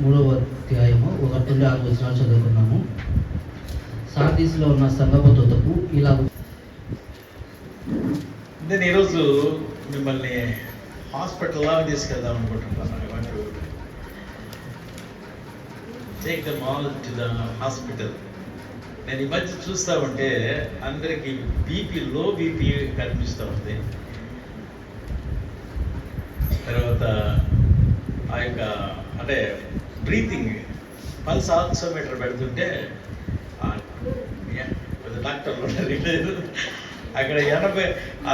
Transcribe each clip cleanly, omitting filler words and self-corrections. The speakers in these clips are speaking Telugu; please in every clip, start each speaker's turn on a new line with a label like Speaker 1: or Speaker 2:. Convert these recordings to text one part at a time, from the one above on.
Speaker 1: 3వ అధ్యాయము 1 నుండి 6 వచనాలు చదువుకున్నాము. సార్దీస్లో ఉన్న సంఘపు దూతకు ఇలా
Speaker 2: నేను ఈరోజు మిమ్మల్ని హాస్పిటల్ లాగా తీసుకెళ్దాం అనుకుంటున్నాను. Take them all to the hospital. నేను ఈ మధ్య చూస్తూ ఉంటే అందరికీ లో బీపీ కనిపిస్తూ ఉంది. తర్వాత ఆ యొక్క అంటే బ్రీతింగ్ పల్స్ ఆక్సిమీటర్ పెడుతుంటే డాక్టర్లు ఉన్నారు అక్కడ 80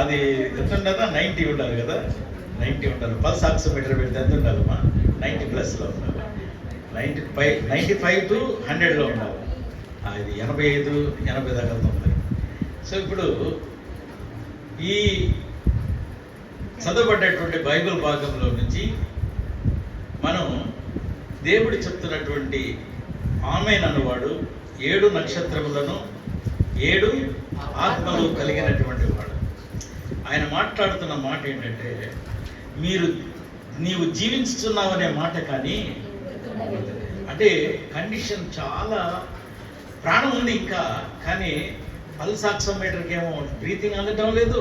Speaker 2: అది ఎంత ఉండదా 90 ఉండాలి కదా, 90 ఉండాలి. పల్స్ ఆక్సిమీటర్ పెడితే ఎంత ఉండాలమ్మా? 90+లో ఉండాలి. 95 to 100లో ఉండాలి. ఇది 85-80 దాకా ఉంది. సో ఇప్పుడు ఈ చదవబడ్డటువంటి బైబిల్ భాగంలో నుంచి మనం దేవుడు చెప్తున్నటువంటి ఆమేన్ అన్నవాడు 7 నక్షత్రములను 7 ఆత్మలు కలిగినటువంటి వాడు. ఆయన మాట్లాడుతున్న మాట ఏంటంటే, నీవు జీవించుతున్నావనే మాట. కానీ అంటే కండిషన్ చాలా ప్రాణం ఉంది ఇంకా, కానీ పల్స్ ఆక్సిమీటర్కి ఏమో బ్రీతింగ్ అందడం లేదు,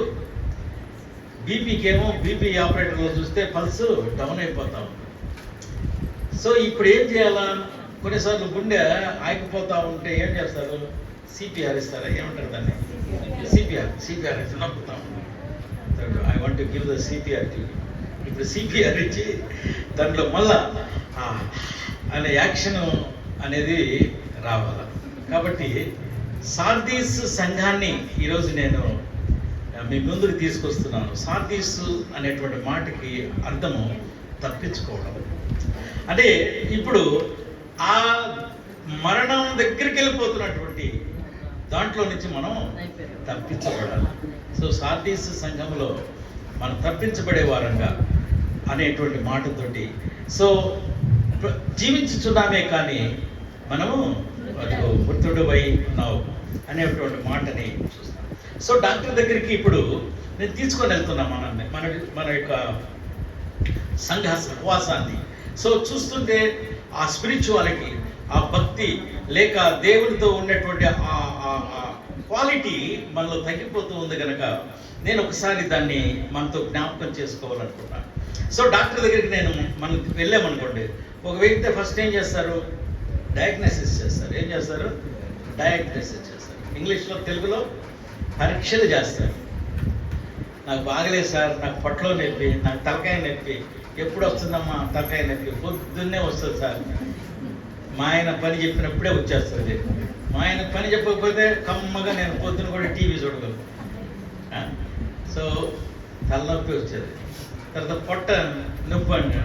Speaker 2: బీపీ ఆపరేటర్లో చూస్తే పల్స్ డౌన్ అయిపోతా ఉంది. సో ఇప్పుడు ఏం చేయాలా? కొన్నిసార్లు గుండె ఆగిపోతూ ఉంటే ఏం చేస్తారు? సిపిఆర్ ఇస్తారా? ఏమంటారు దాన్ని? సిపిఆర్ ఇచ్చి నొప్పుతాం. I want to give the CPR to. ఇప్పుడు సిపిఆర్ ఇచ్చి దాంట్లో మళ్ళా అనే యాక్షన్ అనేది రావాలి. కాబట్టి సార్దీస్ సంఘాన్ని ఈరోజు నేను మీ ముందుకు తీసుకొస్తున్నాను. సార్దీస్ అనేటువంటి మాటకి అర్థము తప్పించుకోవడం. అంటే ఇప్పుడు ఆ మరణం దగ్గరికి వెళ్ళిపోతున్నటువంటి దాంట్లో నుంచి మనం తప్పించబడాలి. సో సార్దీస్ సంఘంలో మనం తప్పించబడే వారంగా అనేటువంటి మాటతోటి సో జీవించుచున్నామే కానీ మనము మృతుడువై ఉన్నావు అనేటువంటి మాటని చూస్తాం. సో డాక్టర్ దగ్గరికి ఇప్పుడు నేను తీసుకొని వెళ్తున్నా మన యొక్క సంఘ సహవాసాన్ని. సో చూస్తుంటే ఆ స్పిరిచువాలిటీ, ఆ భక్తి లేక దేవునితో ఉన్నటువంటి క్వాలిటీ మనలో తగ్గిపోతూ ఉంది కనుక నేను ఒకసారి దాన్ని మనతో జ్ఞాపకం చేసుకోవాలనుకుంటున్నాను. సో డాక్టర్ దగ్గరికి మనం వెళ్ళామనుకోండి, ఒక వ్యక్తి ఫస్ట్ ఏం చేస్తారు? డయాగ్నోసిస్ చేస్తారు. ఏం చేస్తారు? డయాగ్నోసిస్ చేస్తారు. ఇంగ్లీష్లో, తెలుగులో పరీక్షలు చేస్తారు. నాకు బాగలేదు సార్, నాకు పొట్టలో నొప్పి, నాకు తలకాయ నొప్పి. ఎప్పుడు వస్తుందమ్మా తలకాయ నొప్పి? పొద్దున్నే వస్తుంది సార్. మా ఆయన పని చెప్పినప్పుడే వచ్చేస్తుంది. మా ఆయన పని చెప్పకపోతే కమ్మగా నేను పొద్దున కూడా టీవీ చూడగలను. సో తలనొప్పి వచ్చేది. తర్వాత పొట్ట నొప్పి అంటే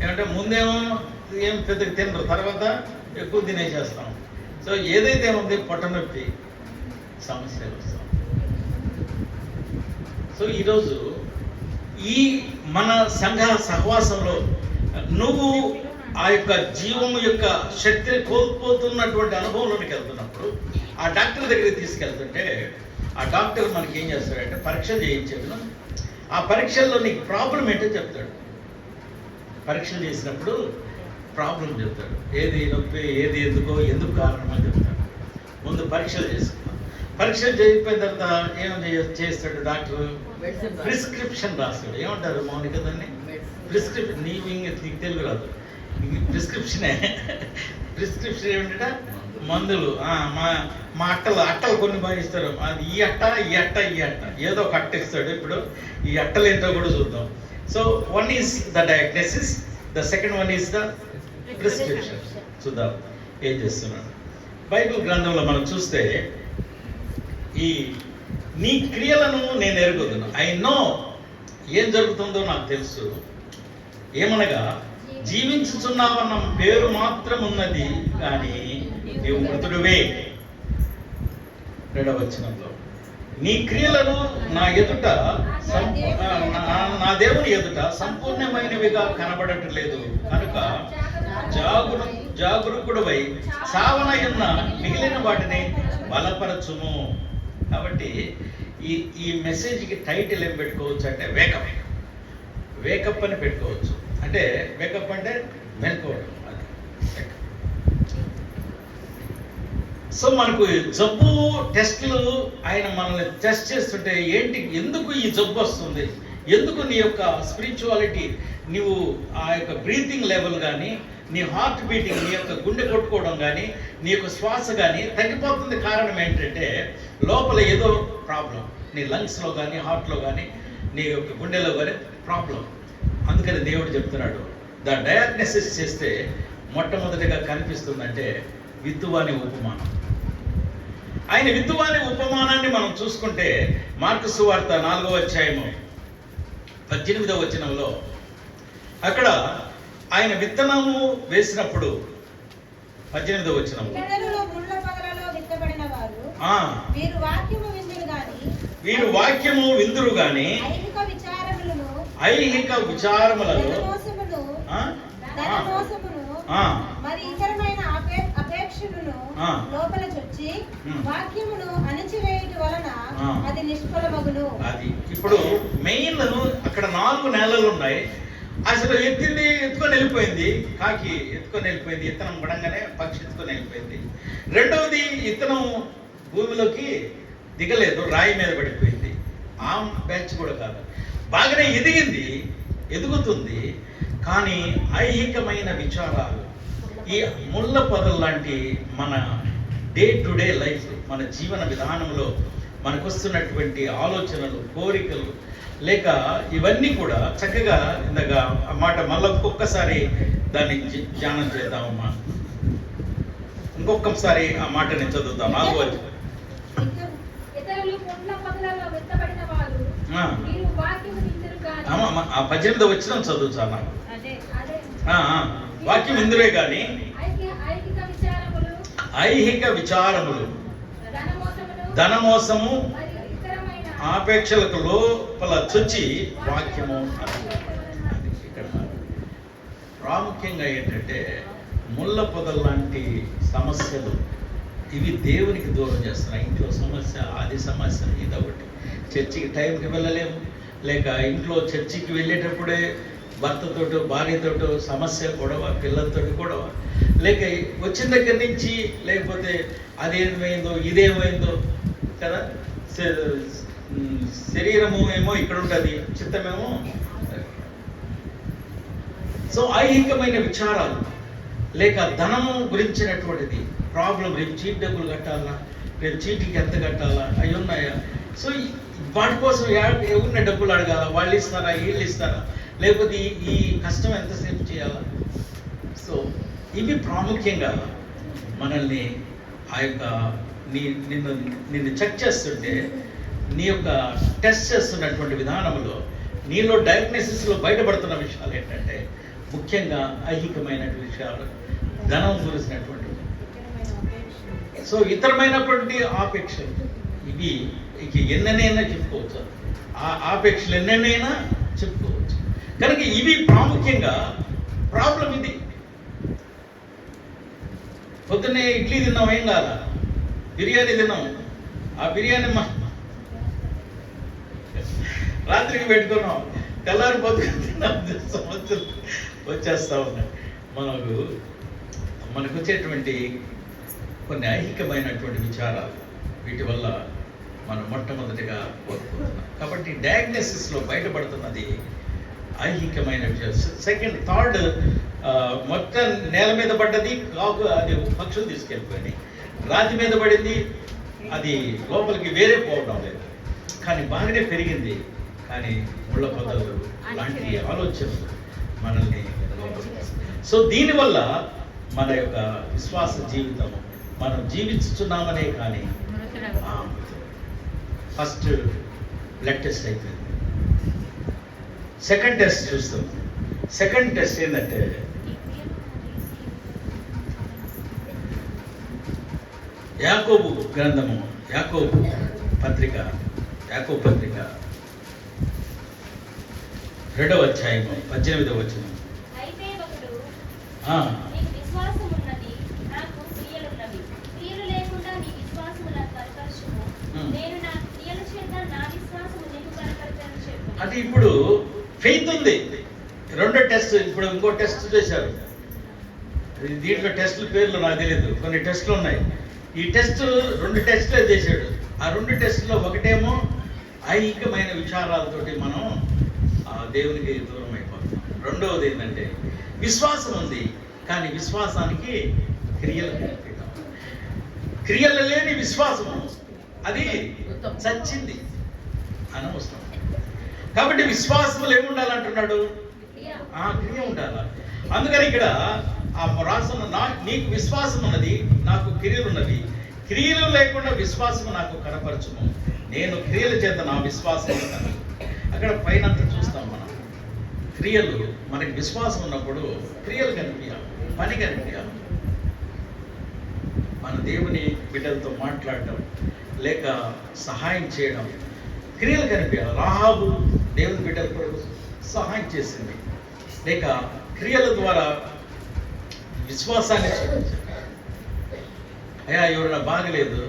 Speaker 2: ఏమంటే ముందేమో ఏం పెద్దగా తినరు, తర్వాత ఎక్కువ తినేసేస్తాం. సో ఏదైతే ఉంది పొట్ట నొప్పి సమస్యలు వస్తాం. సో ఈరోజు ఈ మన సంఘ సహవాసంలో నువ్వు ఆ యొక్క జీవము యొక్క శక్తిని కోల్పోతున్నటువంటి అనుభవంలోనికి వెళ్తున్నప్పుడు ఆ డాక్టర్ దగ్గరికి తీసుకెళ్తుంటే ఆ డాక్టర్ మనకి ఏం చేస్తాడంటే పరీక్షలు చేయించాడు. ఆ పరీక్షల్లో నీకు ప్రాబ్లం ఏంటో చెప్తాడు. పరీక్షలు చేసినప్పుడు ప్రాబ్లం చెప్తాడు. ఏది నొప్పి, ఏది ఎందుకు కారణం అని చెప్తాడు. ముందు పరీక్షలు చేసుకున్నాం. పరీక్షలు చేయిపోయిన తర్వాత ఏం చేస్తాడు డాక్టర్? ప్రిస్క్రిప్షన్ రాస్తాడు. ఏమంటారు మౌనిక దాన్ని? ప్రిస్క్రిప్షన్. నీకు తెలుగు రాదు, ప్రిస్క్రిప్షనే. ప్రిస్క్రిప్షన్ ఏమిట? మందులు. మా అట్టలు కొన్ని బాగా ఇస్తారు. అది ఈ అట్ట ఏదో ఒక అట్ట ఇస్తాడు. ఇప్పుడు ఈ అట్టలు ఏంటో కూడా చూద్దాం. So one is the diagnosis, the second one is the prescription. చూద్దాం ఏం చేస్తున్నాడు. బైబిల్ గ్రంథంలో మనం చూస్తే నీ క్రియలను నేను ఎరుగుదును. ఐ నో, ఏం జరుగుతుందో నాకు తెలుసు. ఏమనగా జీవించుచున్నావన్న పేరు మాత్రం ఉన్నది, కానీ నీవు మృతుడువే. 2వ వచనంలో నీ క్రియలను నా ఎదుట నా దేవుని ఎదుట సంపూర్ణమైనవిగా కనబడట్లేదు కనుక జాగరూకుడవై సావనయున్న మిగిలిన వాటిని బలపరచుము. కాబట్టి ఈ మెసేజ్కి టైటిల్ ఏం పెట్టుకోవచ్చు అంటే వేకప్ అని పెట్టుకోవచ్చు. అంటే వేకప్ అంటే మెలకువడం. అది సో మనకు జబ్బు టెస్టులు ఆయన మనల్ని టెస్ట్ చేస్తుంటే ఏంటి, ఎందుకు ఈ జబ్బు వస్తుంది, ఎందుకు నీ యొక్క స్పిరిచువాలిటీ, నీవు ఆ యొక్క బ్రీతింగ్ లెవెల్ కానీ, నీ హార్ట్ బీటింగ్, నీ యొక్క గుండె కొట్టుకోవడం కానీ, నీ యొక్క శ్వాస కానీ తగ్గిపోతుంది. కారణం ఏంటంటే లోపల ఏదో ప్రాబ్లం, నీ లంగ్స్లో కానీ, హార్ట్లో కానీ, నీ యొక్క గుండెలో కానీ ప్రాబ్లం. అందుకని దేవుడు చెప్తున్నాడు, డయాగ్నోసిస్ చేస్తే మొట్టమొదటిగా కనిపిస్తుందంటే విత్తువాని ఉపమానం. ఆయన విత్తువాని ఉపమానాన్ని మనం చూసుకుంటే మార్కు సువార్త 4వ అధ్యాయము 18వ వచనంలో అక్కడ ఆయన విత్తనము వేసినప్పుడు 18వ వచనంలో వీరు వాక్యము విందురు గాని ఐహిక విచారములను
Speaker 3: మరి ఇతరమైన అపేక్షలను లోపల చొచ్చి వాక్యమును అణచివేయుట వలన అది నిష్ఫలమగును.
Speaker 2: అది ఇప్పుడు మెయిన్ అక్కడ 4 నెలలు ఉన్నాయి. అసలు ఎత్తుకొని వెళ్ళిపోయింది, కాకి ఎత్తుకొని వెళ్ళిపోయింది, ఇత్తనం పడంగానే పక్షి ఎత్తుకొని వెళ్ళిపోయింది. రెండవది ఇత్తనం భూమిలోకి దిగలేదు, రాయి మీద పడిపోయింది. ఆ బ్యాచ్ కూడా కాదు, బాగానే ఎదుగుతుంది, కానీ ఐహికమైన విచారాలు, ఈ ముళ్ళ పొదలు లాంటి మన డే టు డే లైఫ్, మన జీవన విధానంలో మనకు వస్తున్నటువంటి ఆలోచనలు, కోరికలు, లేక ఇవన్నీ కూడా చక్కగా ఇందాక ఆ మాట మళ్ళీ ఒక్కొక్కసారి దాన్ని ధ్యానం చేద్దామమ్మా. ఇంకొకసారి ఆ మాటని చదువుతాం. 4వ అధ్యాయం. ఆ 18వ వచనం చదువుతా నాకు. వాక్యం ఇందురే గాని ఐహిక విచారములు, ధనమోసము, ఆపేక్షలకు లోపల చొచ్చి వాక్యము. ఇక్కడ ప్రాముఖ్యంగా ఏంటంటే ముళ్ళ పొదలు లాంటి సమస్యలు, ఇవి దేవునికి దూరం చేస్తున్నాయి. ఇంట్లో సమస్య, అది సమస్య, ఇదొకటి. చర్చికి టైంకి వెళ్ళలేము, లేక ఇంట్లో చర్చికి వెళ్ళేటప్పుడే భర్తతోటో భార్యతోటో సమస్య, గొడవ, పిల్లలతో గొడవ, లేక వచ్చిన దగ్గర నుంచి లేకపోతే అదేమైందో ఇదేమైందో కదా. శరీరము ఏమో ఇక్కడ ఉంటుంది, చిత్తమేమో. సో ఐహికమైన విచారాలు, లేక ధనము గురించినటువంటిది ప్రాబ్లం. రేపు చీట్ డబ్బులు కట్టాలా, రేపు చీటీకి ఎంత కట్టాలా, అవి ఉన్నాయా. సో వాటి కోసం ఎవరిని డబ్బులు అడగాల, వాళ్ళు ఇస్తారా, వీళ్ళు ఇస్తారా, లేకపోతే ఈ కష్టం ఎంతసేపు చేయాలా. సో ఇవి ప్రాముఖ్యంగా మనల్ని ఆ యొక్క నిన్ను చెక్ చేస్తుంటే, నీ యొక్క టెస్ట్ చేస్తున్నటువంటి విధానంలో, నీలో డయాగ్నోసిస్లో బయటపడుతున్న విషయాలు ఏంటంటే ముఖ్యంగా ఐహికమైన విషయాలు, ధనం గురించినటువంటి. సో ఇతరమైనటువంటి ఆపేక్షలు, ఇవి ఇక ఎన్నైనా చెప్పుకోవచ్చు. ఆ ఆపేక్షలు ఎన్నైనా చెప్పుకోవచ్చు. కనుక ఇవి ప్రాముఖ్యంగా ప్రాబ్లం. ఇది పొద్దున్నే ఇడ్లీ తిన్నాం, ఏం కాదా, బిర్యానీ తిన్నాం, ఆ బిర్యానీ రాత్రికి పెట్టుకున్నాం, తెల్లారి పొద్దున తిన్నాం, సమస్యలు వచ్చేస్తా ఉన్నాయి. మనకు వచ్చేటువంటి కొన్ని ఐహికమైనటువంటి విచారాలు, వీటి వల్ల మనం మొట్టమొదటిగా కోరుకుంటున్నాం. కాబట్టి డయాగ్నోసిస్లో బయటపడుతున్నది ఐహికమైన విషయం. సెకండ్, థర్డ్, మొత్తం నేల మీద పడ్డది కాకు, అది పక్షులు తీసుకెళ్ళిపోయినాయి. రాతి మీద పడింది, అది లోపలికి వేరే పోవడం లేదు, కానీ బాగానే పెరిగింది. కానీ ముళ్ళ పొదలు లాంటి ఆలోచనలు మనల్ని. సో దీనివల్ల మన యొక్క విశ్వాస జీవితం, మనం జీవిస్తున్నామనే కానీ. ఫస్ట్ బ్లడ్ టెస్ట్ అయిపోయింది. సెకండ్ టెస్ట్ చూస్తాం. సెకండ్ టెస్ట్ ఏంటంటే యాకోబు గ్రంథము, యాకోబు పత్రిక 2వ అధ్యాయము 18వ వచనం. అంటే ఇప్పుడు ఫెయిత్ ఉంది. రెండో టెస్ట్, ఇప్పుడు ఇంకో టెస్ట్ చేశారు. దీంట్లో టెస్టుల పేర్లు నాకు తెలియదు, కొన్ని టెస్టులు ఉన్నాయి. ఈ టెస్ట్ 2 టెస్టులే చేశాడు. ఆ 2 టెస్టులో ఒకటేమో ఐహికమైన విచారాలతోటి మనం ఆ దేవునికి దూరం అయిపోతాం. రెండవది ఏంటంటే విశ్వాసం ఉంది, కానీ విశ్వాసానికి క్రియలు కనిపించడం. క్రియలు లేని విశ్వాసము అది చచ్చింది అనవసరం. కాబట్టి విశ్వాసములు ఏముండాలంటున్నాడు? క్రియ ఉండాలా. అందుకని ఇక్కడ ఆ రాసిన నీకు విశ్వాసం ఉన్నది, నాకు క్రియలు ఉన్నది. క్రియలు లేకుండా విశ్వాసము నాకు కనపరచుము, నేను క్రియల చేత నా విశ్వాసం ఉన్నాను. అక్కడ పైన చూస్తాం మనం. క్రియలు మనకి విశ్వాసం ఉన్నప్పుడు క్రియలు కనిపించాలి, పని కనిపించాలి. మన దేవుని బిడ్డలతో మాట్లాడటం, లేక సహాయం చేయడం, క్రియలు కనిపించాలి. రాహాబు దేవుని బిడ్డల కొరకు సహాయం చేసింది, లేక క్రియల ద్వారా విశ్వాసాన్ని చూపించాలి. అయ్యా ఎవరైనా బాగలేదు,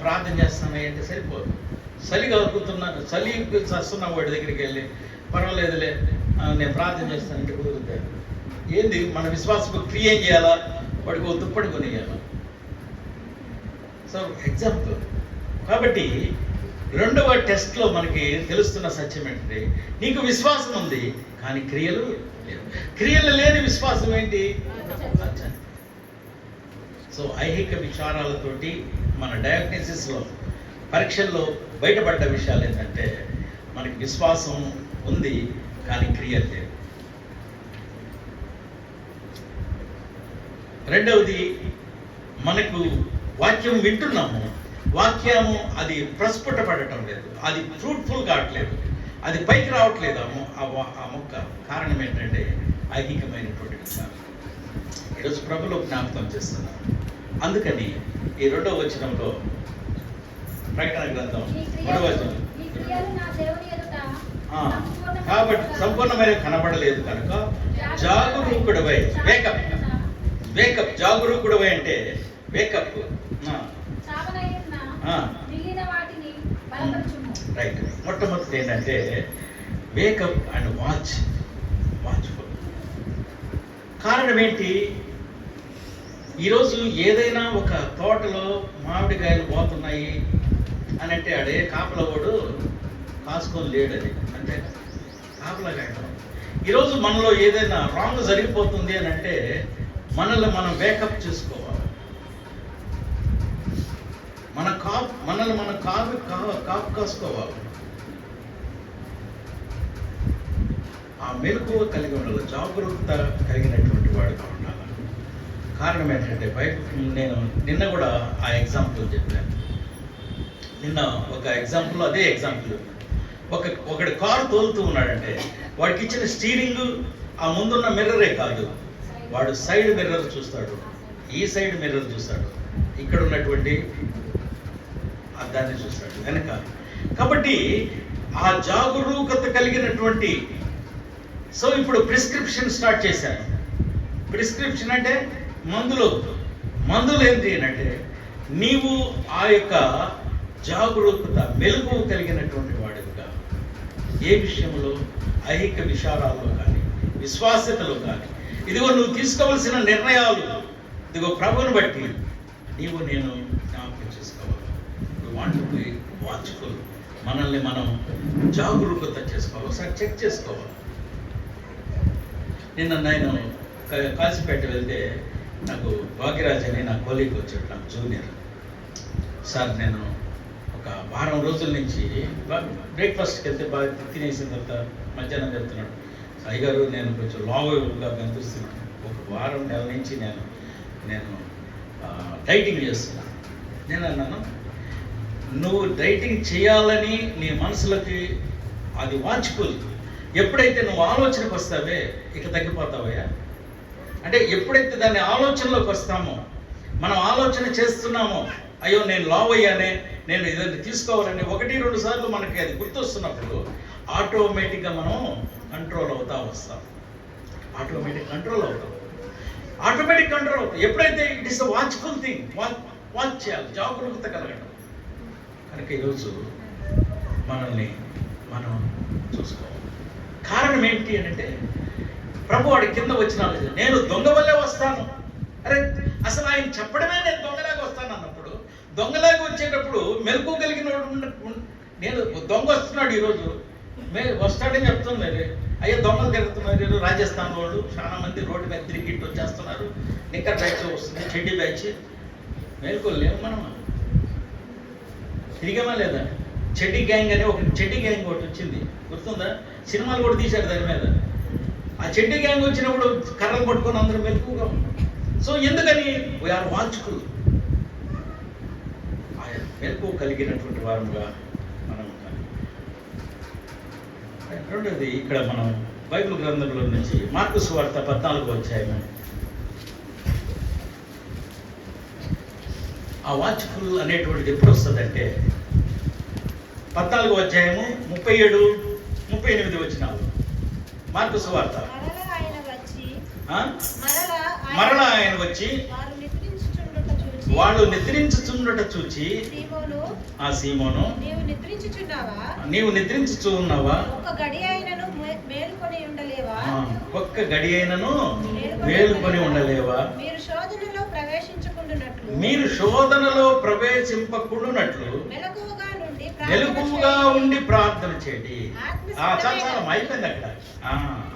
Speaker 2: ప్రార్థన చేస్తాను అంటే సరిపోదు. చలి చస్తున్న వాడి దగ్గరికి వెళ్ళి పర్వాలేదులే నేను ప్రార్థన చేస్తానంటే కుదురుతాను. ఏంది మన విశ్వాసం క్రియ ఏం చేయాలా? వాడికి ఓ దుప్పటి కొనియాలా. So example. కాబట్టి 2వ టెస్ట్లో మనకి తెలుస్తున్న సత్యం ఏంటంటే నీకు విశ్వాసం ఉంది, కానీ క్రియలు లేవు. క్రియలు లేని విశ్వాసం ఏంటి? సో ఐహిక విచారాలతోటి మన డయాగ్నోసిస్లో, పరీక్షల్లో బయటపడ్డ విషయాలు ఏంటంటే మనకి విశ్వాసం ఉంది, కానీ క్రియలు లేవు. రెండవది, మనకు వాక్యం వింటున్నాము, వాక్యము అది ప్రస్ఫుటపడటం లేదు, అది ఫ్రూట్ఫుల్ కావట్లేదు, అది పైకి రావట్లేదు ఆ మొక్క. కారణం ఏంటంటే ఐహికమైనటువంటి విషయాలు. ఈరోజు ప్రభులో జ్ఞాపకం చేస్తున్నాం. అందుకని ఈ 2వ వచనంలో, ప్రకటన గ్రంథం 3వ వచనం, కాబట్టి సంపూర్ణమైన కనబడలేదు కనుక జాగరూకుడవై, వేకప్ వేకప్. జాగరూకుడవై అంటే వేకప్. రైట్. మొట్టమొదటి ఏంటంటే వేకప్ అండ్ వాచ్ఫుల్. కారణం ఏంటి? ఈరోజు ఏదైనా ఒక తోటలో మామిడికాయలు పోతున్నాయి అని అంటే అడే కాపలవాడు కాసుకొని లేడని అంటే కాపలా కాయడం. ఈరోజు మనలో ఏదైనా రాంగ్ జరిగిపోతుంది అని అంటే మనల్ని మనం వేకప్ చేసుకోవాలి. మనల్ని మనం కాపు కాసుకోవాలి. ఆ మెలకువ కలిగి ఉండాలి, జాగరూకత కలిగినటువంటి వాడుగా ఉండాలి. కారణం ఏంటంటే నేను నిన్న కూడా ఆ ఎగ్జాంపుల్ చెప్పాను. నిన్న ఒక ఎగ్జాంపుల్, అదే ఎగ్జాంపుల్. ఒకడు కారు తోలుతూ ఉన్నాడంటే వాడికి ఇచ్చిన స్టీరింగ్ ఆ ముందున్న మిర్రరే కాదు, వాడు సైడ్ మిర్రర్ చూస్తాడు, ఈ సైడ్ మిర్రర్ చూస్తాడు, ఇక్కడ ఉన్నటువంటి దాన్ని చూస్తాడు వెనక. కాబట్టి ఆ జాగరూకత కలిగినటువంటి. సో ఇప్పుడు ప్రిస్క్రిప్షన్ స్టార్ట్ చేశాను. ప్రిస్క్రిప్షన్ అంటే మందులు ఏంటి అంటే నీవు ఆ యొక్క జాగరూకత, మెలకువ కలిగినటువంటి వాడిగా ఏ విషయంలో, ఐహిక విచారాల్లో కానీ విశ్వాసతలో కానీ, ఇదిగో నువ్వు తీసుకోవలసిన నిర్ణయాలు, ఇదిగో ప్రభువుని బట్టి నీవు నేను జ్ఞాపకం చేసుకోవాలి. Want to be watchful. మనల్ని మనం జాగరూకత చేసుకోవాలి, ఒకసారి చెక్ చేసుకోవాలి. నిన్న నేను కాశీపేట వెళ్తే నాకు భాగ్యరాజ్ అని నా కొలీగ్ వచ్చాడు, నాకు జూనియర్. సార్ నేను ఒక వారం రోజుల నుంచి బ్రేక్ఫాస్ట్కి వెళ్తే బాగా తినేసిన తర్వాత మధ్యాహ్నం చెప్తున్నాడు, అయ్యగారు నేను కొంచెం లావుగా కనిపిస్తున్నాను, ఒక వారం నెల నుంచి నేను డైటింగ్ చేస్తున్నాను. నేను అన్నాను, నువ్వు డైటింగ్ చేయాలని నీ మనసులకి అది వాచ్ఫుల్. ఎప్పుడైతే నువ్వు ఆలోచనకు వస్తావే ఇక తగ్గిపోతావయ్యా. అంటే ఎప్పుడైతే దాన్ని ఆలోచనలోకి వస్తామో, మనం ఆలోచన చేస్తున్నామో, అయ్యో నేను లావ్ అయ్యానే, నేను ఇదని తీసుకోవాలని 1-2 సార్లు మనకి అది గుర్తొస్తున్నప్పుడు ఆటోమేటిక్గా మనం కంట్రోల్ వస్తాం. ఆటోమేటిక్ కంట్రోల్ అవుతాం. ఎప్పుడైతే it is a watchful thing, watch చేయాలి, జాగరూకత కలగడం. కనుక ఈరోజు మనల్ని మనం చూసుకోవాలి. కారణం ఏంటి అంటే ప్రభు వాడి కింద వచ్చిన నేను దొంగ వల్లే వస్తాను. అరే అసలు ఆయన చెప్పడమే నేను దొంగలాగా వస్తాను అన్నప్పుడు దొంగలాగా వచ్చేటప్పుడు మెలకు కలిగిన నేను దొంగ వస్తున్నాడు ఈరోజు వస్తాడని చెప్తుంది. అయ్యో దొంగలు తిరుగుతున్నారు రాజస్థాన్ వాళ్ళు చాలా మంది రోడ్డు మీద తిరిగి వచ్చేస్తున్నారు. నిక్కర్ బ్యాచ్ వస్తుంది, చెడ్డీ బ్యాచ్. మేల్కోలేము మనం. తిరిగామా లేదా? చెడ్డీ గ్యాంగ్ అని ఒక చెడ్డీ గ్యాంగ్ ఒకటి వచ్చింది, గుర్తుందా? సినిమాలు కూడా తీశారు దాని మీద. ఆ చెడ్డీ గ్యాంగ్ వచ్చినప్పుడు కర్రలు పట్టుకొని అందరూ మెలకుగా ఉన్నాం. సో ఎందుకని? We are watchful. ఆయన మెలకు కలిగినటువంటి వారుగా మనం ఉండాలి. రెండోది, ఇక్కడ మనం బైబిల్ గ్రంథంలో నుంచి మార్కు సువార్త 14వ అధ్యాయం. ఆ వాచ్ఫుల్ అనేటువంటిది ఎప్పుడు వస్తుందంటే 14వ అధ్యాయము 37-38 వచనాలు. మార్కు సువార్త. మరలా ఆయన వచ్చి వాళ్ళు నిద్రించుచుండుట చూచి, ఆ సీమోను, నీవు నిద్రించుచున్నావా? ఒక్క గడి అయినను మేలుకొని ఉండలేవా? మీరు శోధనలో ప్రవేశింపకుండునట్లు మెలకువగా ఉండి ప్రార్థన చేయండి. చాలా అయిపోయింది అక్కడ.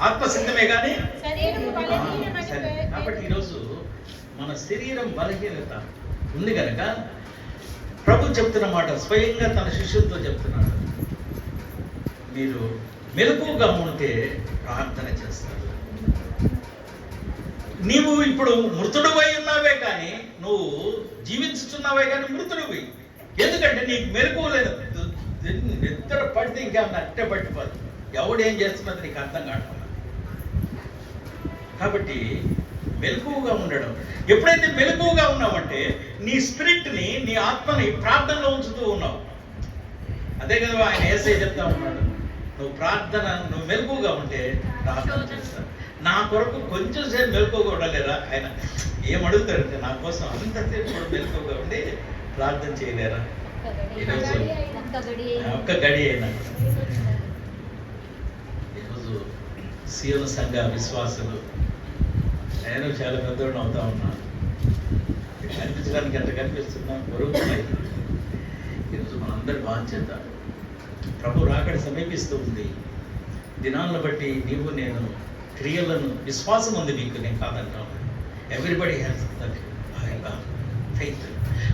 Speaker 2: ఆత్మసిద్ధమే కానీ. కాబట్టి ఈరోజు మన శరీరం బలహీనత ఉంది కనుక ప్రభు చెప్తున్న మాట స్వయంగా తన శిష్యులతో చెప్తున్నాడు, మీరు మెలకువగా ఉంటే ప్రార్థన చేస్తారు. నీవు ఇప్పుడు మృతుడువై ఉన్నావే కానీ, నువ్వు జీవించుతున్నావే కానీ మృతుడివి. ఎందుకంటే నీకు మెలకువ లేదు. నిద్ర పడితే ఇంకేమన్నా అట్టే పట్టిపోదు. ఎవడేం చేస్తున్నది నీకు అర్థం కావట్లేదు. కాబట్టి మెలకువగా ఉండడం. ఎప్పుడైతే మెలకువగా ఉన్నావంటే నీ స్పిరిట్ని, నీ ఆత్మని ప్రార్థనలో ఉంచుతూ ఉన్నావు. అదే కదా ఆయన యేసయ్య చెప్తా ఉన్నాడు, నువ్వు మెలకువగా ఉంటే ప్రార్థన చేస్తావు. నా కొరకు కొంచెం సేపు మెలకువగా ఉండలేరా? ఆయన ఏమడుగుతాడంటే, నా కోసం అంతసేపు కూడా మెలకువగా ఉండి ప్రార్థన చేయలేరా? ఈరోజు ఒక్క గడి అయినా. ఈరోజు సీఎం సంఘ విశ్వాసులు, నేను చాలా పెద్దవాడిని అవుతా ఉన్నాను. కనిపించడానికి ఎంత కనిపిస్తున్నా బరువుతున్నాయి. ఈరోజు మనందరి బాధ్యత. ప్రభు రాకడ సమీపిస్తూ ఉంది. దినాలను బట్టి నీవు నేను క్రియలను, విశ్వాసం ఉంది మీకు, నేను కాదంటాను. Everybody has that faith.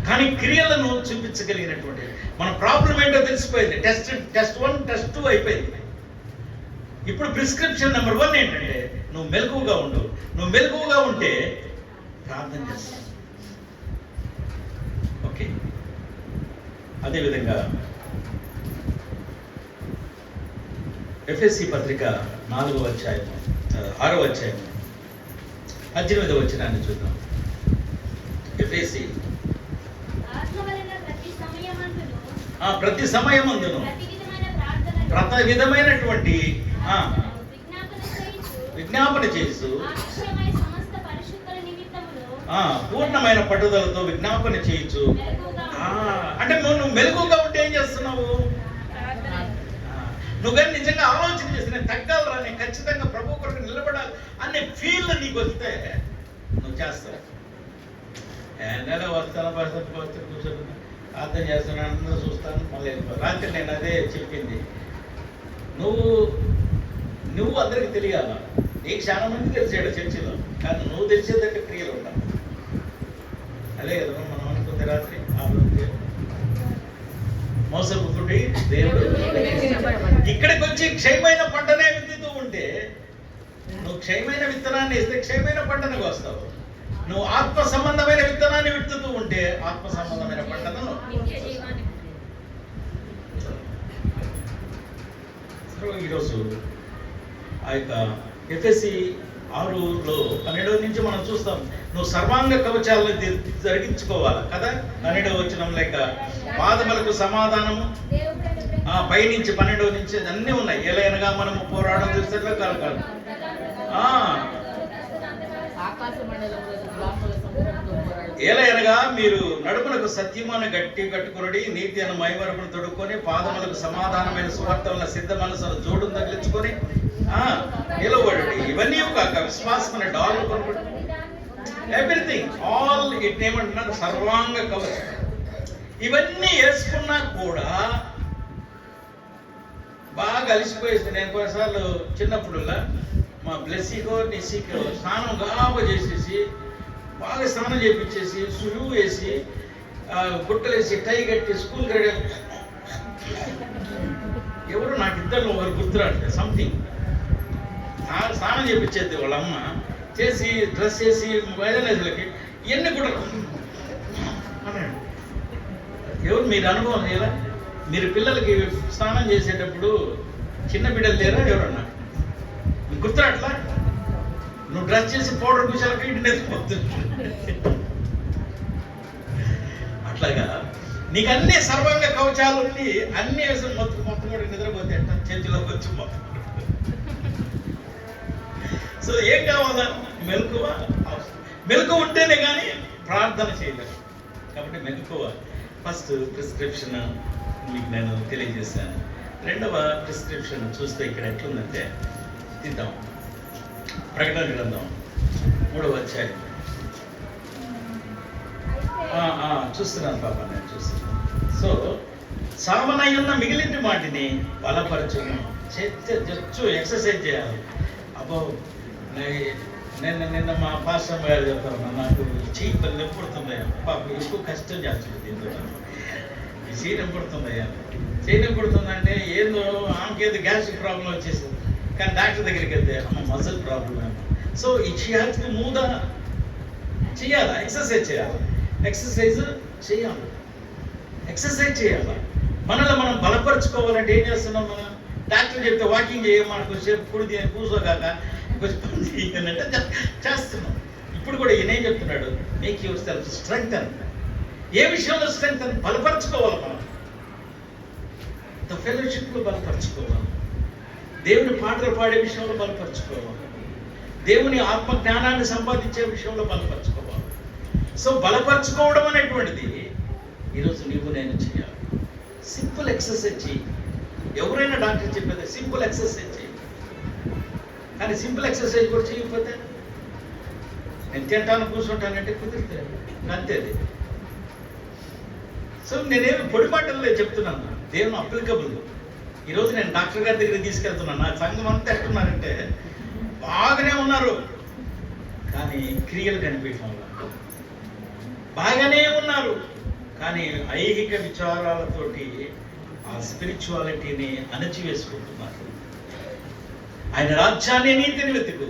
Speaker 2: కానీ క్రియలను చూపించగలిగినటువంటి మన ప్రాబ్లం ఏంటో తెలిసిపోయింది. టెస్ట్ 1, టెస్ట్ 2 అయిపోయింది. ఇప్పుడు ప్రిస్క్రిప్షన్ నెంబర్ 1 ఏంటంటే, నువ్వు మెలకువగా ఉండు. నువ్వు మెలకువగా ఉంటే ప్రార్థన చేస్తావు. ఓకే. అదేవిధంగా ఎఫెసీ పత్రిక 4వ అధ్యాయం 6వ అధ్యాయం 18వ వచనాన్ని చూద్దాం. ఎఫెసీ ప్రతి సమయమందును ప్రతి విధమైనటువంటి విజ్ఞాపన చేస్తూ పూర్ణమైన పట్టుదలతో విజ్ఞాపన చేయొచ్చు. అంటే నువ్వు మెలకువగా ఉంటే ఏం చేస్తున్నావు? నువ్వు కానీ నిజంగా ఆలోచన చేసి నేను తగ్గాలరా, నేను ఖచ్చితంగా ప్రభు కొరకు నిలబడాలి అనే ఫీల్ నీకు వస్తే నువ్వు చేస్తావు. నెల వస్తాను కూర్చొని ప్రార్థన చేస్తాను, అందరూ చూస్తాను, మళ్ళీ వెళ్ళిపోతాను. రాత్రి నేను అదే చెప్పింది, నువ్వు అందరికి తెలియాలా. నీకు చాలా మంది తెలిసాడు చర్చిలో, కానీ నువ్వు తెలిసేదంటే క్రియలు ఉంటావు. అదే కదా మనం అనుకుంది రాత్రి. మోసపుత్రుడి దేవుడు ఇక్కడికి వచ్చి క్షయమైన పంటనే విత్తుతూ ఉంటే, నువ్వు క్షయమైన విత్తనాన్ని ఇస్తే క్షయమైన పంటను వస్తావు. నువ్వు ఆత్మ సంబంధమైన విత్తనాన్ని విత్తుతూ ఉంటే ఆత్మ సంబంధమైన పంటను. ఈరోజు ఆ యొక్క ఎఫెసీ 6లో 12 నుంచి మనం చూస్తాం, నువ్వు సర్వాంగ కవచాలను జరిగించుకోవాలి కదా. 12వ వచనం లేక పాదములకు సమాధానము, పైనుంచి 12వ నుంచి అన్నీ ఉన్నాయి. ఎలాగనగా మనము పోరాటం చేసేట్లే కాదు. ఏలయనగా మీరు నడుములకు సత్యమును గట్టి కట్టుకుని, నీతి అను మైమరుపును తొడుక్కొని, పాదములకు సమాధానమైన సువార్తలను సిద్ధ మనసును జోడును తగిలించుకొని నిలబడండి. ఇవన్నీ కాక విశ్వాసం అనే డాలర్ కొనుక్కోండి. ఎవ్రీథింగ్ ఆల్ ఇట్ ఏమంటున్నారు? సర్వాంగ కవచం. ఇవన్నీ వేసుకున్నా కూడా బాగా అలిసిపోయేసి, నేను కొన్నిసార్లు చిన్నప్పుడులా మా బ్లెస్సీకో నిస్సీకో స్నానం గాబా చేసేసి బాగా స్నానం చేయించేసి షూ వేసి గుట్టలేసి టై కట్టి స్కూల్కి రెడీ. ఎవరు నాకు ఇద్దరు ఒకరు గుర్తురాడు సంథింగ్. స్నానం చేయించేది వాళ్ళ అమ్మ చేసి డ్రెస్ వేసి వైదనేజులకి ఇవన్నీ కూడా అన్నాడు. ఎవరు మీరు అనుభవం లేదా? మీరు పిల్లలకి స్నానం చేసేటప్పుడు చిన్న బిడ్డలు లేరా ఎవరన్నా? గుర్తురాట్లా? నువ్వు డ్రెస్ చేసి పౌడర్ పూసాలకి ఇంటి నెత్తిపోతుంది. అట్లాగా నీకు అన్ని సర్వంగా కవచాలు ఉండి అన్ని వేసి మొత్తం కూడా నిద్రపోతే అంట చేతిలోకి వచ్చి మొత్తం. సో ఏం కావాలా? మెలకువ. మెలకువ ఉంటేనే కానీ ప్రార్థన చేయలేదు. కాబట్టి మెలకువ ఫస్ట్ ప్రిస్క్రిప్షన్ మీకు నేను తెలియజేశాను. రెండవ ప్రిస్క్రిప్షన్ చూస్తే ఇక్కడ ఎట్లుందంటే, తీద్దాం ప్రకటన గ్రంథం 3వ అధ్యాయం. చూస్తున్నాను పాప, నేను చూస్తున్నాను. సో సామనై ఉన్న మిగిలిన వాటిని బలపరచును. ఎక్సర్సైజ్ చేయాలి. అబ్బో నిన్న మా పాస్టర్ గారు చెప్తాను, నాకు చెయ్యి పని ఎప్పుడుతుందయ్యా పాప, ఎక్కువ కష్టం చేస్తుంది దీంతో. ఈ చెయ్యి ఎప్పుడుతుందయ్యా, చెయ్యి ఎప్పుడుతుందంటే ఏందో ఆమెకేదో గ్యాస్ట్రిక్ ప్రాబ్లం వచ్చేసింది. కానీ డాక్టర్ దగ్గరికి వెళ్తే అమ్మ మజిల్ ప్రాబ్లం. సో ఈ చేయాల్సిన మూద చేయాలి, ఎక్సర్సైజ్ చేయాలి. ఎక్సర్సైజ్ చేయాలి, ఎక్సర్సైజ్ చేయాలి. మనల్ని మనం బలపరుచుకోవాలంటే ఏం చేస్తున్నాం? మనం డాక్టర్ చెప్తే వాకింగ్ చేయమని కొంచెంసేపు కుడి కూర్చోగాక కొంచెం పని చేయాలంటే చేస్తున్నాం. ఇప్పుడు కూడా ఈయన ఏం చెప్తున్నాడు? మేక్ యువర్ సెల్ఫ్ స్ట్రెంగ్త్ అని. ఏ విషయంలో స్ట్రెంగ్త్ అని? బలపరచుకోవాలి. మనం ఫెలోషిప్లో బలపరచుకోవాలి, దేవుని పాటలు పాడే విషయంలో బలపరచుకోవాలి, దేవుని ఆత్మ జ్ఞానాన్ని సంపాదించే విషయంలో బలపరచుకోవాలి. సో బలపరచుకోవడం అనేటువంటిది ఈరోజు నీవు నేను చేయాలి. సింపుల్ ఎక్సర్సైజ్ చేయి. ఎవరైనా డాక్టర్ చెప్పేది సింపుల్ ఎక్సర్సైజ్ చేయి. కానీ సింపుల్ ఎక్సర్సైజ్ కూడా చేయకపోతే నేను తింటాను కూర్చుంటానంటే కుదిరితే అంతేది. సో నేనేమి పొడి మాటల్లో చెప్తున్నాను, దేవుని అప్లికబుల్. ఈరోజు నేను డాక్టర్ గారి దగ్గరికి తీసుకెళ్తున్నాను. నా సంఘం అంతా ఎట్టున్నారంటే బాగానే ఉన్నారు, కానీ క్రియలు కనిపించడం బాగానే ఉన్నారు, కానీ ఐహిక విచారాలతోటి ఆ స్పిరిచువాలిటీని అణచివేసుకుంటున్నారు. ఆయన రాజ్యాన్ని నీతిని వెతుకు,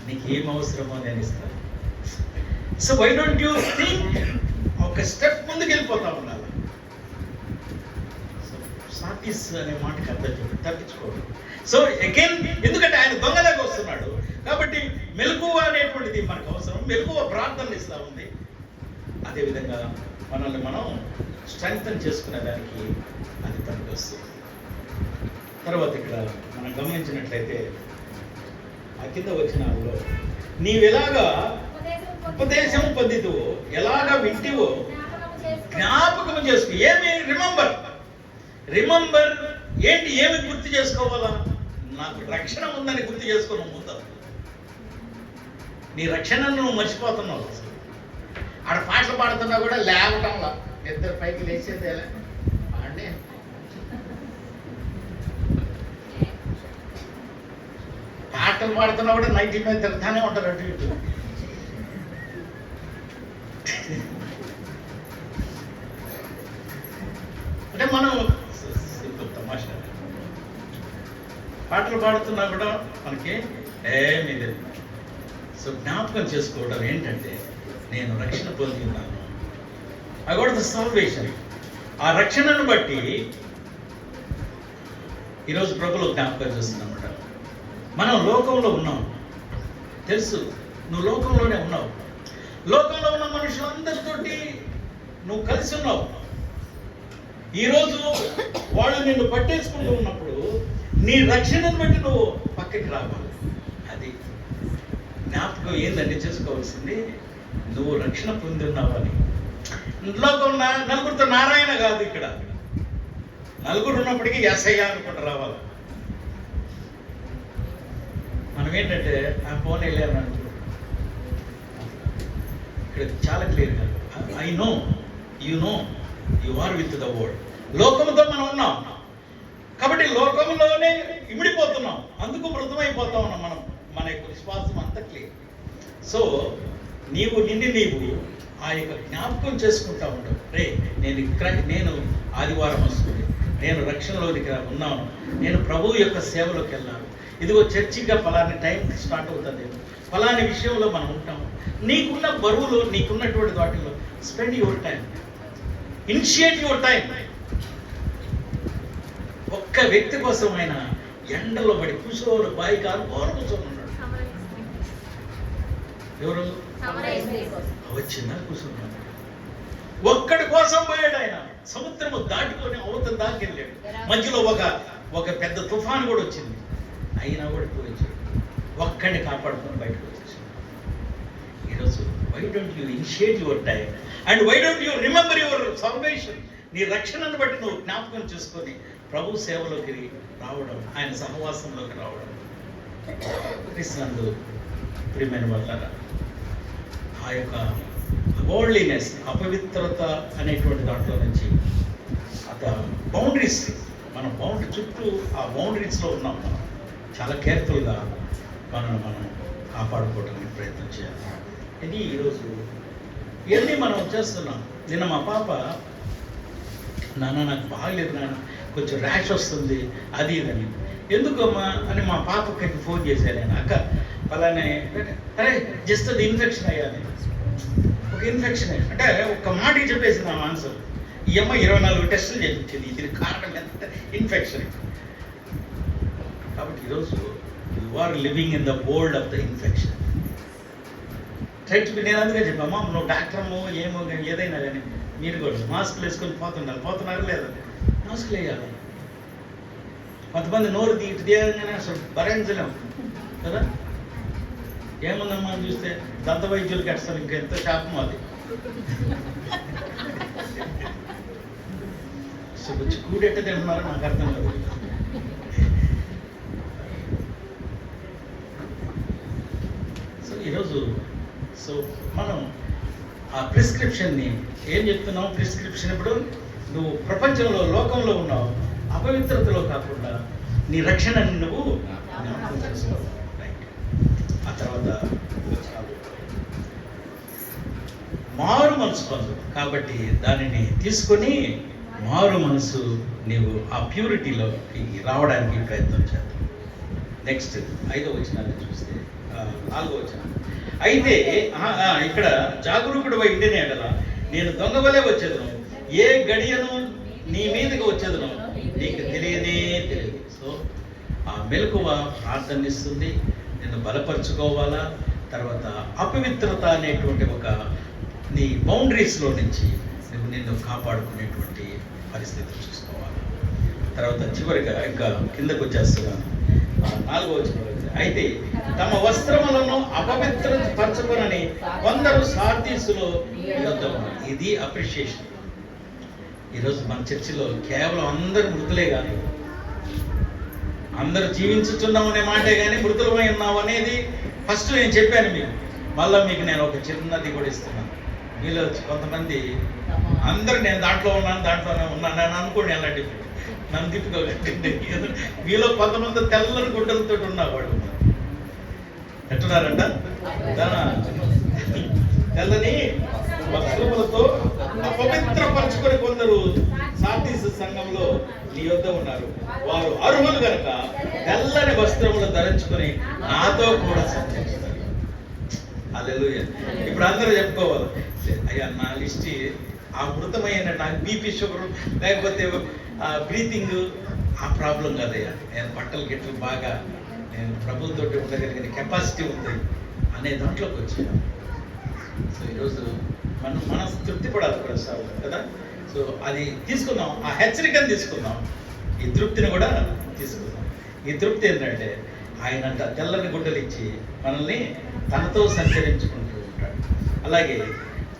Speaker 2: నీకు ఏం అవసరమో నేను ఇస్తాను. So why don't you think? ఒక స్టెప్ ముందుకు వెళ్ళిపోతా ఉండాలి. సాటిస్ అనే మాటకి అర్థం చెప్పి తప్పించుకోవడం. సో అగైన్ ఎందుకంటే ఆయన దొంగలాగా వస్తున్నాడు కాబట్టి మెలకువ అనేటువంటిది మనకు అవసరం. మెలకువ ప్రార్థనలు ఇస్తూ ఉంది. అదేవిధంగా మనల్ని మనం స్ట్రెంగ్తన్ చేసుకునే దానికి అది పనికి వస్తుంది. తర్వాత ఇక్కడ మనం గమనించినట్లయితే ఆ కింద వచనాల్లో నీవెలాగా ఉపదేశం పొందితువో, ఎలాగా వింటివో జ్ఞాపకం చేసుకో. ఏమి? రిమెంబర్. రిమెంబర్ ఏంటి? ఏమి గుర్తు చేసుకోవాలా? నాకు రక్షణ ఉందని గుర్తు చేసుకోను. ముందు నీ రక్షణను నువ్వు మర్చిపోతున్నావు. ఆడ పాటలు పాడుతున్నా కూడా లేవటంలా, ఇద్దరు పైకి లేచేది ఎలా అండి. పాటలు పాడుతున్నా కూడా నైట్ మీద తిరుగుతానే ఉంటారు అటు ఇటు. అంటే మనం తమాషా పాటలు పాడుతున్నా కూడా మనకి ఏమీ లేదు. సో జ్ఞాపకం చేసుకోవడం ఏంటంటే నేను రక్షణ పొంది ఉన్నాను. I got the salvation. ఆ రక్షణను బట్టి ఈరోజు ప్రభులో జ్ఞాపకం చేస్తున్నమాట. మనం లోకంలో ఉన్నాం, తెలుసు. నువ్వు లోకంలోనే ఉన్నావు. లోకంలో ఉన్న మనుషులందరితోటి నువ్వు కలిసి ఉన్నావు. ఈరోజు వాళ్ళు నిన్ను పట్టేసుకుంటూ ఉన్నప్పుడు నీ రక్షణను బట్టి నువ్వు పక్కకి రావాలి. అది జ్ఞాపకం ఏందంటే చేసుకోవాల్సింది, నువ్వు రక్షణ పొంది ఉన్నావని. లోకం నలుగురితో నారాయణ కాదు. ఇక్కడ నలుగురు ఉన్నప్పటికీ ఎస్ఐ అనుకుంటూ రావాలి. మనం ఏంటంటే ఆ ఫోన్ వెళ్ళాను అనుకో, ఇక్కడ చాలా క్లియర్గా I know you know you are with the world. లోకముతో మనం ఉన్నాం కాబట్టి లోకంలోనే ఇమిడిపోతున్నాం, అందుకు మృతమైపోతా ఉన్నాం మనం. మన యొక్క విశ్వాసం అంతా క్లియర్. సో నీవు ఆ యొక్క జ్ఞాపకం చేసుకుంటా ఉంటావు. రే నేను ఆదివారం వస్తుంది, నేను రక్షణలోనికి ఉన్నాను, నేను ప్రభువు యొక్క సేవలోకి వెళ్ళాను, ఇదిగో చర్చిగా ఫలాని టైంకి స్టార్ట్ అవుతుంది, ఫలాని విషయంలో మనం ఉంటాము. నీకున్న బరువులో, నీకున్నటువంటి వాటిలో spend your time, initiate your time. ఒక్క వ్యక్తి కోసం ఆయన ఎండలో పడి కూర్చోరు, బాయి కాలు కూర్చొని ఉన్నాడు. ఎవరు వచ్చిందా కూర్చున్నాడు. ఒక్కడి కోసం పోయాడు ఆయన. సముద్రము దాటుకొని అవతల దాకా వెళ్ళాడు. మధ్యలో ఒక పెద్ద తుఫాను కూడా వచ్చింది, అయినా కూడా పోయించాడు. ఒక్కడిని కాపాడుకొని బయటకు వచ్చేసాడు. ఈరోజు why don't you initiate your time and why don't you remember your salvation? నీ రక్షణను బట్టి నువ్వు జ్ఞాపకం చేసుకొని ప్రభు సేవలోకి రావడం, ఆయన సహవాసంలోకి రావడం. క్రీస్తునందు ప్రియమైన వాళ్ళారా, ఆ యొక్క వరల్డ్లీనెస్, అపవిత్రత అనేటువంటి దాంట్లో నుంచి బౌండరీస్, మన చుట్టూ ఆ బౌండరీస్లో ఉన్నాం. మనం చాలా కేర్ఫుల్గా మనం కాపాడుకోవడానికి ప్రయత్నం చేయాలి. ఇది ఈరోజు ఇవన్నీ మనం చేస్తున్నాం. నిన్న మా పాప, నాన్న నాకు బాగలేదు నాన్న, కొంచెం ర్యాష్ వస్తుంది అది ఇదని. ఎందుకమ్మా అని మా పాపకి ఫోన్ చేశాను నేను. అక్క అలానే, అరే జస్ట్ అది ఇన్ఫెక్షన్ అయ్యాలి. ఒక ఇన్ఫెక్షన్ అంటే ఒక మాటకి చెప్పేసింది ఆ ఆన్సర్. ఈ అమ్మ 24 టెస్టులు చేయించింది. దీనికి కారణం ఎంత? ఇన్ఫెక్షన్. కాబట్టి ఈరోజు you are living in the world of the infection. నేను అందుకే చెప్పామా, నువ్వు డాక్టర్మో ఏమో కానీ ఏదైనా కానీ మీరు కూడా మాస్కులు వేసుకొని పోతున్నారు లేదా? మాస్కులు వేయాలి. కొంతమంది నోరు ఇటు తీయగానే అసలు భరించలేం కదా. ఏముందమ్మా అని చూస్తే దంత వైద్యులకి అసలు ఇంకెంతో శాపం అది. అసలు వచ్చి కూడెట్ట తింటున్నారో నాకు అర్థం కాదు. సో ఈరోజు మనం ఆ ప్రిస్క్రిప్షన్ని ఏం చెప్తున్నావు? ప్రిస్క్రిప్షన్ ఇప్పుడు నువ్వు ప్రపంచంలో, లోకంలో ఉన్నావు, అపవిత్రతలో కాకుండా నీ రక్షణని నువ్వు జ్ఞాపకం చేసుకోవాలి. ఆ తర్వాత మారు మనసు పొందు. కాబట్టి దానిని తీసుకొని మారు మనసు నీవు ఆ ప్యూరిటీలోకి రావడానికి ప్రయత్నం చేద్దాం. నెక్స్ట్ 5వ వచనాన్ని చూస్తే 4వ వచనం. అయితే ఇక్కడ జాగరూకుడు ఇండిని ఎడల నేను దొంగ వలె వచ్చేదను, ఏ గడియను నీ మీదకి వచ్చేదను నీకు తెలియనే తెలియదు. సో ఆ మెలకువ ప్రార్థనిస్తుంది, నిన్ను బలపరుచుకోవాలా. తర్వాత అపవిత్రత అనేటువంటి ఒక నీ బౌండరీస్లో నుంచి నువ్వు నిన్ను కాపాడుకునేటువంటి పరిస్థితి చూసుకోవాలి. తర్వాత చివరిగా ఇంకా కిందకు వచ్చేస్తున్నాను 4వ వచనంలో. అయితే తమ వస్త్రములను అపవిత్రపరచుకొనని కొందరు సార్దీసులో యుద్ధం. ఇది అప్రిషియేషన్. ఈరోజు మన చర్చిలో కేవలం అందరు మృతులే కానీ, అందరు జీవించుతున్నాం అనే మాటే కానీ మృతులమై ఉన్నాం అనేది ఫస్ట్ నేను చెప్పాను మీకు. మళ్ళీ మీకు నేను ఒక చిన్నది కూడా ఇస్తున్నాను. మీలో కొంతమంది అందరు నేను దాంట్లోనే ఉన్నాను అని అనుకోండి. అలాంటి నన్ను తిప్పుకోకండి. మీలో కొంతమంది తెల్లని గుడ్డలతో ఉన్నవాడు ఎట్టున్నారంట, తెల్లని వస్త్రములతో అపవిత్రపరచుకొని కొందరు సార్దీసు సంఘంలో నీ యొద్ద ఉన్నారు. వారు అర్హులు కనుక తెల్లని వస్త్రములు ధరించుకొని నాతో కూడా సంచరిస్తారు. హల్లెలూయా. ఇప్పుడు అందరూ చెప్పుకోవాలి, అయ్యా నా లిస్ట్ ఆ మృతమైన నాకు బీపీ, షుగర్, లేకపోతే బ్రీతింగ్ ఆ ప్రాబ్లం కాదయ్యా, నేను బట్టలు గిట్లు బాగా నేను ప్రభుత్వంతో ఉండగలిగిన కెపాసిటీ ఉంది అనే దాంట్లోకి వచ్చాను. సో ఈరోజు మనం తృప్తి పడాలి ప్రసాదం కదా. సో అది తీసుకుందాం, ఆ హెచ్చరికను తీసుకుందాం, ఈ తృప్తిని కూడా తీసుకుందాం. ఈ తృప్తి ఏంటంటే ఆయన అంట తెల్లని గుడ్డలు ఇచ్చి మనల్ని తనతో సంచరించుకుంటూ ఉంటాడు. అలాగే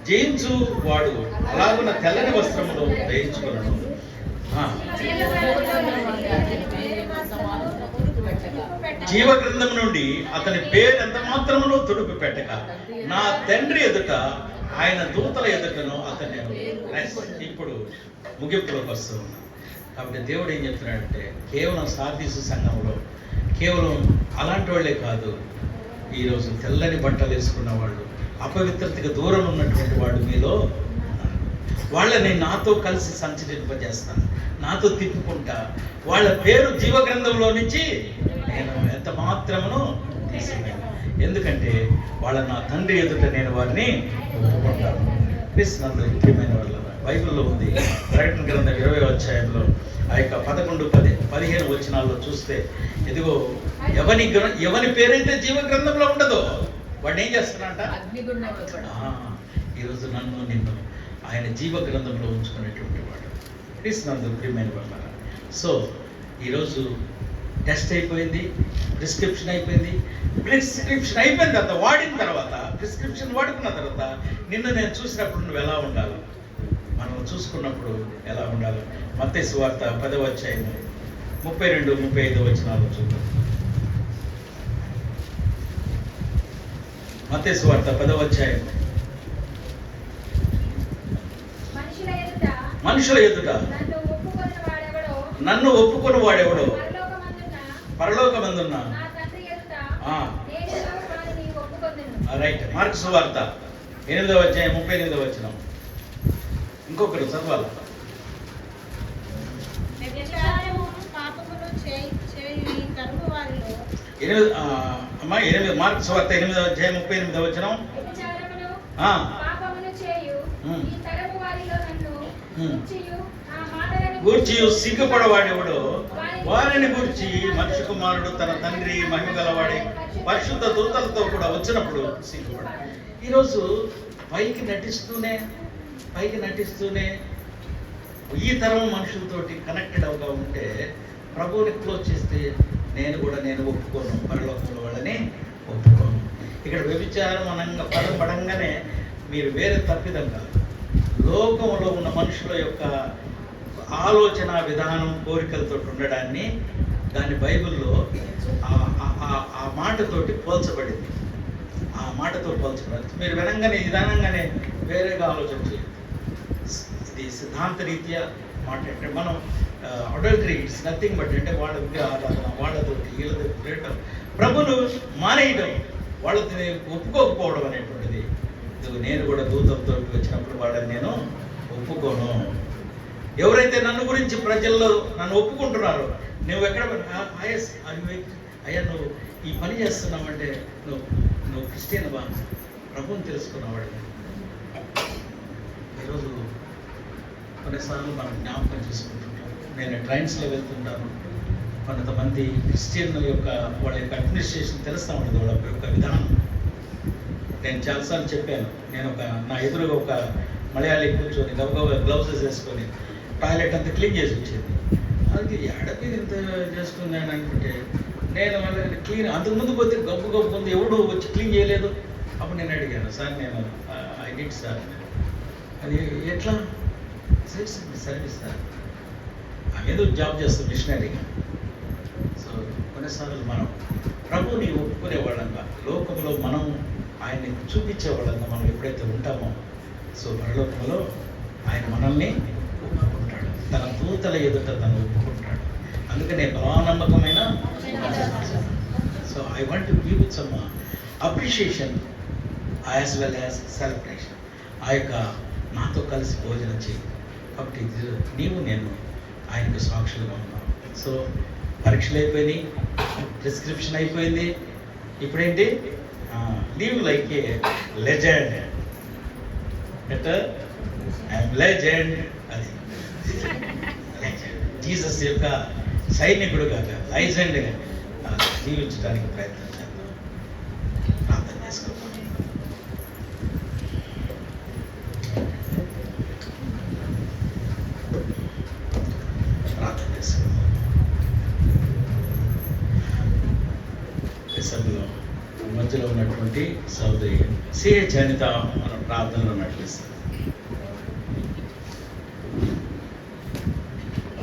Speaker 2: జయించు వాడు అలాగున్న తెల్లని వస్త్రములు ధరించుకున్నాడు. జీవ గ్రంథం నుండి అతని పేరు ఎంత మాత్రమును తుడుపు పెట్టక నా తండ్రి ఎదుట ఆయన దూతల ఎదుటను అతను నేను ఇప్పుడు ముగింపులోకి వస్తూ ఉన్నాను. కాబట్టి దేవుడు ఏం చెప్తున్నాడంటే కేవలం సార్దీసు సంఘంలో కేవలం అలాంటి వాళ్ళే కాదు, ఈరోజు తెల్లని బట్టలు వేసుకున్న వాళ్ళు, అపవిత్రతకు దూరం ఉన్నటువంటి వాళ్ళు మీలో ఉన్నారు. వాళ్ళని నాతో కలిసి సంచరింపజేస్తాను, నాతో తిప్పుకుంటా. వాళ్ళ పేరు జీవ గ్రంథంలో నుంచి నేను ఎంత మాత్రమును తీసివేయను. ఎందుకంటే వాళ్ళ నా తండ్రి ఎదుట నేను వారిని ఒప్పుకుంటాను. కృష్ణంలో ముఖ్యమైన వాళ్ళ బైబిల్లో ఉంది. ప్రకటన గ్రంథం 20వ అధ్యాయంలో ఆ యొక్క 11, 10, 15 వచనాల్లో చూస్తే, ఇదిగో ఎవని పేరైతే జీవ గ్రంథంలో ఉండదో వాడు ఏం చేస్తానంట, ఈరోజు నన్ను నిన్ను ఆయన జీవ గ్రంథంలో ఉంచుకునేటువంటి వాడు. కృష్ణంలో ప్రియమైన వాళ్ళ. సో ఈరోజు టెస్ట్ అయిపోయింది, ప్రిస్క్రిప్షన్ అయిపోయింది. ప్రిస్క్రిప్షన్ అయిపోయిన తర్వాత, వాడిన తర్వాత, ప్రిస్క్రిప్షన్ వాడుకున్న తర్వాత నిన్ను నేను చూసినప్పుడు నువ్వు ఎలా ఉండాలి, మనం చూసుకున్నప్పుడు ఎలా ఉండాలి. మత్తయి సువార్త 10వ అధ్యాయం 32, 35 వచనాలు చూద్దాం. మత్తయి సువార్త 10వ అధ్యాయం. మనుషుల ఎదుట నన్ను ఒప్పుకొని వాడెవడో పరలోకమందున్న రైట్. మార్కు సువార్త 8వ అధ్యాయం 38వ వచనం. ఇంకొకరు చదవాలి. మార్కు సువార్త 8వ అధ్యాయం 38వ వచనం. గూర్చి సిగ్గుపడవాడెవడో వారిని గూర్చి మనిషి కుమారుడు తన తండ్రి మహిమ గలవాడే పరిశుద్ధ దూతలతో కూడా వచ్చినప్పుడు సిగ్గుపడ. ఈరోజు పైకి నటిస్తూనే ఈ తరం మనుషులతోటి కనెక్టెడ్ అవుగా ఉంటే ప్రభువుని క్లోజ్ చేస్తే నేను ఒప్పుకోను, పరలోకంలో వాళ్ళని ఒప్పుకోను. ఇక్కడ వ్యభిచారం అనంగా పడంగానే మీరు వేరే తప్పిదం కాదు. లోకంలో ఉన్న మనుషుల యొక్క ఆలోచన విధానం, కోరికలతో ఉండడాన్ని దాని బైబిల్లో ఆ మాటతోటి పోల్చబడింది. ఆ మాటతో పోల్చబడింది. మీరు వినంగానే వేరేగా ఆలోచన చేయదు. ఇది సిద్ధాంత రీత్యా మాట్లాడితే మనం అడల్టరీ ఇట్స్ నథింగ్ బట్ అంటే వాళ్ళ విగ్రహారాధన, వాళ్ళతోటి వీళ్ళతో ప్రభును మానేయడం, వాళ్ళతో ఒప్పుకోకపోవడం అనేటువంటిది. నేను కూడా దూతంతో వచ్చినప్పుడు వాళ్ళని నేను ఒప్పుకోను. ఎవరైతే నన్ను గురించి ప్రజల్లో నన్ను ఒప్పుకుంటున్నారో, నువ్వు ఎక్కడ అయ్యా నువ్వు ఈ పని చేస్తున్నావంటే నువ్వు క్రిస్టియన్ బా, ప్రభుని తెలుసుకున్నవాడు. ఈరోజు కొన్నిసార్లు మనం జ్ఞాపకం చేసుకుంటుంటాం. నేను ట్రైన్స్లో వెళ్తుంటాను, కొంతమంది క్రిస్టియన్ యొక్క వాళ్ళ యొక్క అడ్మినిస్ట్రేషన్ తెలుస్తూ ఉంటుంది, వాళ్ళ యొక్క విధానం. నేను చాలాసార్లు చెప్పాను. నా ఎదురుగా ఒక మలయాళీ కూర్చొని గబగబా గ్లౌజెస్ వేసుకొని టాయిలెట్ అంతా క్లీన్ చేసి వచ్చేది. అది ఎడకి ఇంత చేస్తుంది అని అనుకుంటే నేను వాళ్ళని క్లీన్ అంతకుముందు పోతే గబ్బు ఉంది, ఎవడు వచ్చి క్లీన్ చేయలేదు. అప్పుడు నేను అడిగాను, సార్ నేను ఐ నీడ్ సార్. అది ఎట్లా సర్వీస్ సార్, ఆమె ఏదో జాబ్ చేస్తాం మిషనరీగా. సో కొన్నిసార్లు మనం ప్రభుని ఒప్పుకునే వాళ్ళంగా, లోకంలో మనం ఆయన్ని చూపించే వాళ్ళంగా మనం ఎప్పుడైతే ఉంటామో, సో పరలోకంలో ఆయన మనల్ని ఒప్పుకుంటాడు, తన దూతల ఎదుట తను ఒప్పుకుంటాడు. అందుకనే బలానమ్మకమైన. So I want to give some appreciation as well as celebration. ఆ యొక్క నాతో కలిసి భోజనం చేయి. కాబట్టి నేను ఆయనకు సాక్షులుగా ఉన్నాను. సో పరీక్షలు అయిపోయినాయి, ప్రిస్క్రిప్షన్ అయిపోయింది. ఇప్పుడేంటి, leave like a legend. Better I'm legend. అది జీసస్ యొక్క సైనికుడు కాక లైజెండ్గా జీవించడానికి ప్రయత్నం చేద్దాం. ప్రార్థన చేసుకోవాలి. మధ్యలో ఉన్నటువంటి సోదరి సిహెచ్ అనిత మన ప్రార్థనలో నడిపిస్తాం.